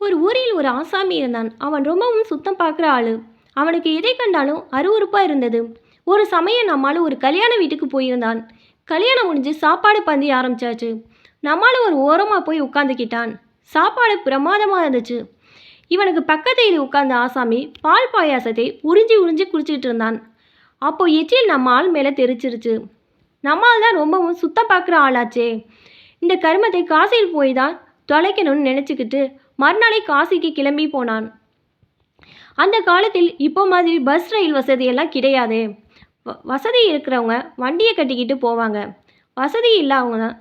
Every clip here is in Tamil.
ஒரு ஊரில் ஒரு ஆசாமி இருந்தான். அவன் ரொம்பவும் சுத்தம் பார்க்குற ஆளு. அவனுக்கு எதை கண்டாலும் அருவருப்பா இருந்தது. ஒரு சமயம் நம்மால ஒரு கல்யாண வீட்டுக்கு போயிருந்தான். கல்யாணம் முடிஞ்சு சாப்பாடு பந்தி ஆரம்பிச்சாச்சு. நம்மால ஒரு ஓரமா போய் உட்காந்துக்கிட்டான். சாப்பாடு பிரமாதமா இருந்துச்சு. இவனுக்கு பக்கத்தில் உட்கார்ந்த ஆசாமி பால் பாயாசத்தை உறிஞ்சி உறிஞ்சி குடிச்சிட்டு இருந்தான். அப்போ எச்சில் நம்ம ஆள் மேலே தெரிச்சிருச்சு. நம்மால் தான் ரொம்பவும் சுத்தம் பார்க்குற ஆளாச்சே. இந்த கருமத்தை காசியில் போய் தான் தொலைக்கணும்னு நினச்சிக்கிட்டு மறுநாளை காசிக்கு கிளம்பி போனான். அந்த காலத்தில் இப்போ மாதிரி பஸ் ரயில் வசதியெல்லாம் கிடையாது. வசதி இருக்கிறவங்க வண்டியை கட்டிக்கிட்டு போவாங்க. வசதி இல்லாதவங்க தான்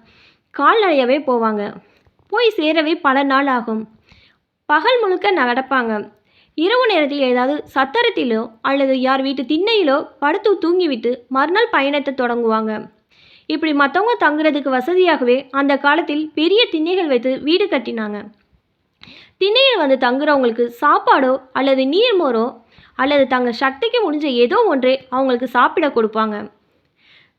கால்நடையாகவே போவாங்க. போய் சேரவே பல நாள் ஆகும். பகல் முழுக்க நடப்பாங்க. இரவு நேரத்தில் ஏதாவது சத்திரத்திலோ அல்லது யார் வீட்டு திண்ணையிலோ படுத்து தூங்கிவிட்டு மறுநாள் பயணத்தை தொடங்குவாங்க. இப்படி மற்றவங்க தங்குறதுக்கு வசதியாகவே அந்த காலத்தில் பெரிய திண்ணைகள் வைத்து வீடு கட்டினாங்க. திண்ணையில் வந்து தங்குறவங்களுக்கு சாப்பாடோ அல்லது நீர்மோரோ அல்லது தங்கள் சக்திக்கு முடிஞ்ச ஏதோ ஒன்றே அவங்களுக்கு சாப்பிட கொடுப்பாங்க.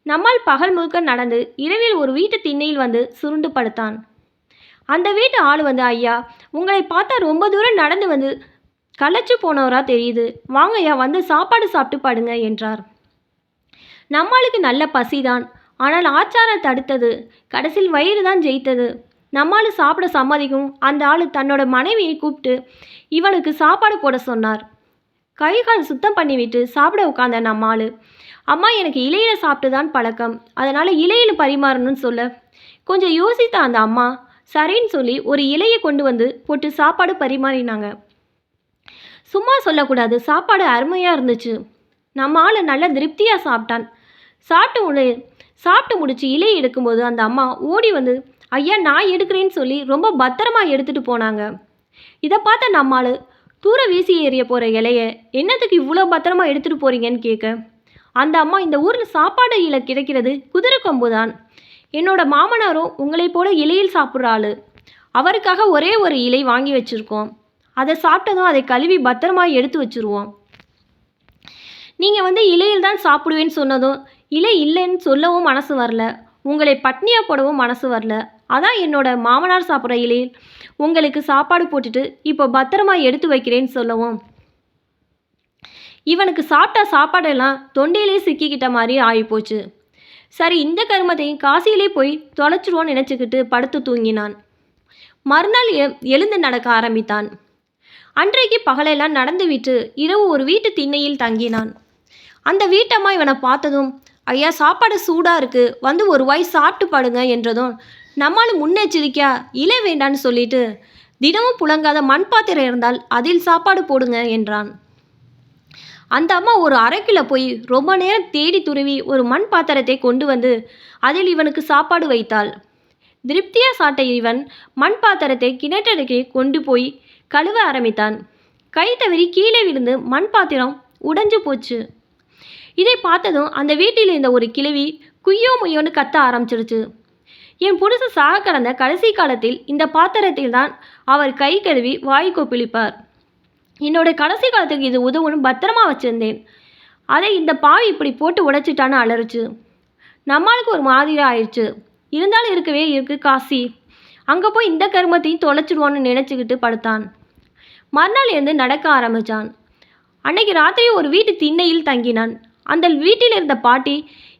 நம்மால் பகல் முழுக்க நடந்து இரவில் ஒரு வீட்டு திண்ணையில் வந்து சுருண்டு படுத்தான். அந்த வீட்டு ஆள் வந்து, ஐயா, உங்களை பார்த்தா ரொம்ப தூரம் நடந்து வந்து களைச்சு போனவரா தெரியுது, வாங்கய்யா வந்து சாப்பாடு சாப்பிட்டு படுங்க என்றார். நம்மளுக்கு நல்ல பசிதான். ஆனால் ஆச்சாரம் தடுத்தது. கடைசியில் வயிறு தான் ஜெயித்தது. நம்மால் சாப்பிட சம்மதிக்கும் அந்த ஆள் தன்னோட மனைவியை கூப்பிட்டு இவனுக்கு சாப்பாடு போட சொன்னார். கைகால் சுத்தம் பண்ணிவிட்டு சாப்பிட உட்கார்ந்த நம்மாள், அம்மா, எனக்கு இலையில் சாப்பிட்டு தான் பழக்கம், அதனால் இலையில் பரிமாறணும்னு சொல்ல கொஞ்சம் யோசித்த அந்த அம்மா சரின்னு சொல்லி ஒரு இலையை கொண்டு வந்து போட்டு சாப்பாடு பரிமாறினாங்க. சும்மா சொல்லக்கூடாது, சாப்பாடு அருமையாக இருந்துச்சு. நம்ம ஆள் நல்லா திருப்தியாக சாப்பிட்டான். சாப்பிட்டு முடிச்சு இலையை எடுக்கும்போது அந்த அம்மா ஓடி வந்து, ஐயா, நான் எடுக்கிறேன்னு சொல்லி ரொம்ப பத்திரமா எடுத்துகிட்டு போனாங்க. இதை பார்த்த நம்மால் தூர வீசி ஏறிய போகிற இலைய என்னத்துக்கு இவ்வளோ பத்திரமா எடுத்துகிட்டு போகிறீங்கன்னு கேட்க, அந்த அம்மா, இந்த ஊரில் சாப்பாடு இலை கிடைக்கிறது குதிரை கொம்பு தான். என்னோட மாமனாரும் உங்களைப் போல இலையில் சாப்பிட்ற ஆள். அவருக்காக ஒரே ஒரு இலை வாங்கி வச்சுருக்கோம். அதை சாப்பிட்டதும் அதை கழுவி பத்திரமா எடுத்து வச்சுருவோம். நீங்கள் வந்து இலையில் தான் சாப்பிடுவேன்னு சொன்னதும் இலை இல்லைன்னு சொல்லவும் மனசு வரல. உங்களை பட்னியாக போடவும் மனசு வரல. அதான் என்னோட மாமனார் சாப்பிட்ற இலையில் உங்களுக்கு சாப்பாடு போட்டுட்டு இப்போ பத்திரமா எடுத்து வைக்கிறேன்னு சொல்லவும், இவனுக்கு சாப்பிட்ட சாப்பாடெல்லாம் தொண்டையிலே சிக்கிக்கிட்ட மாதிரி ஆகிப்போச்சு. சரி, இந்த கருமத்தையும் காசியிலே போய் தொலைச்சிடுவோன்னு நினச்சிக்கிட்டு படுத்து தூங்கினான். மறுநாள் எழுந்து நடக்க ஆரம்பித்தான். அன்றைக்கு பகலெல்லாம் நடந்துவிட்டு இரவு ஒரு வீட்டு திண்ணையில் தங்கினான். அந்த வீட்டம்மா இவனை பார்த்ததும், ஐயா, சாப்பாடு சூடாக இருக்குது, வந்து ஒரு வாய் சாப்பிட்டு படுங்க என்றதும், நம்மால் முன்னெச்சரிக்கையா இலை வேண்டான்னு சொல்லிட்டு, தினமும் புழங்காத மண் பாத்திரம் இருந்தால் அதில் சாப்பாடு போடுங்க என்றான். அந்த அம்மா ஒரு அறைக்குள்ளே போய் ரொம்ப நேரம் தேடி துருவி ஒரு மண் பாத்திரத்தை கொண்டு வந்து அதில் இவனுக்கு சாப்பாடு வைத்தாள். திருப்தியாக சாப்பிட்ட இவன் மண் பாத்திரத்தை கிணற்றடிக்கே கொண்டு போய் கழுவ ஆரம்பித்தான். கை தவறி கீழே விழுந்து மண் பாத்திரம் உடைஞ்சு போச்சு. இதை பார்த்ததும் அந்த வீட்டில் இருந்த ஒரு கிழவி குய்யோ முய்யோன்னு கத்த ஆரம்பிச்சிருச்சு. என் புருஷன் சாக கடந்த கடைசி காலத்தில் இந்த பாத்திரத்தில் தான் அவர் கை கழுவி வாய் கொப்பளிப்பார். என்னோட கடைசி காலத்துக்கு இது உதவுன்னு பத்திரமா வச்சுருந்தேன். அதை இந்த பாவி இப்படி போட்டு உடைச்சிட்டான்னு அலறிச்சு. நம்மளுக்கு ஒரு மாதிரி ஆயிடுச்சு. இருந்தாலும் இருக்கவே இருக்குது காசி. அங்கே போய் இந்த கருமத்தையும் தொலைச்சிடுவோன்னு நினச்சிக்கிட்டு படுத்தான். மறுநாள் இருந்து நடக்க ஆரம்பித்தான். அன்னைக்கு ராத்திரி ஒரு வீட்டு திண்ணையில் தங்கினான். அந்த வீட்டில் இருந்த பாட்டி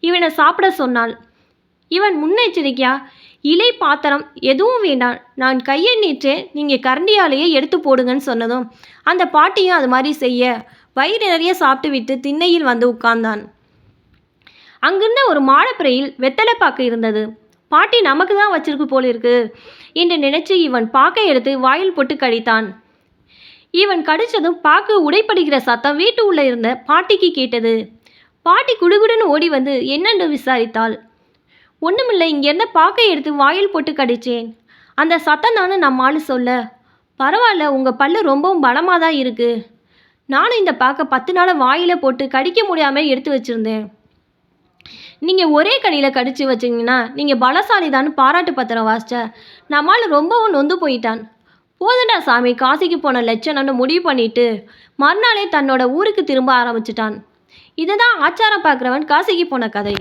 இவனை சாப்பிட சொன்னாள். இவன் முன்னெச்சரிக்கையா, இலை பாத்திரம் எதுவும் வேண்டாம், நான் கையை நீற்றேன், நீங்கள் கரண்டியாலேயே எடுத்து போடுங்கன்னு சொன்னதும் அந்த பாட்டியும் அது மாதிரி செய்ய வயிறு நிறைய சாப்பிட்டு விட்டு திண்ணையில் வந்து உட்கார்ந்தான். அங்கிருந்த ஒரு மாடப்பிறையில் வெத்தலைப்பாக்கு இருந்தது. பாட்டி நமக்கு தான் வச்சிருக்கு போல இருக்கு என்று நினைச்சு இவன் பாக்கை எடுத்து வாயில் போட்டு கடித்தான். இவன் கடிச்சதும் பாக்கு உடைப்படுகிற சத்தம் வீட்டு உள்ள இருந்த பாட்டிக்கு கேட்டது. பாட்டி குடுகுடுன்னு ஓடி வந்து என்னென்று விசாரித்தாள். ஒன்றுமில்லை, இங்கேருந்த பாக்கை எடுத்து வாயில் போட்டு கடிச்சேன், அந்த சத்தம் தானே நம்மால் சொல்ல. பரவாயில்ல, உங்கள் பல்லு ரொம்பவும் பலமாக தான் இருக்குது. நானும் இந்த பாக்கை 10 நாளாக வாயில் போட்டு கடிக்க முடியாமல் எடுத்து வச்சுருந்தேன். நீங்கள் ஒரே கடியில் கடிச்சு வச்சிங்கன்னா நீங்கள் பலசாலி தான் பாராட்டு பத்திரம் வாசிச்ச. நம்மால் ரொம்பவும் நொந்து போயிட்டான். போதுண்டா சாமி, காசிக்கு போன லட்சணம்னு முடிவு பண்ணிட்டு மறுநாளே தன்னோட ஊருக்கு திரும்ப ஆரம்பிச்சிட்டான். இதுதான் ஆச்சாரம் பார்க்குறவன் காசிக்கு போன கதை.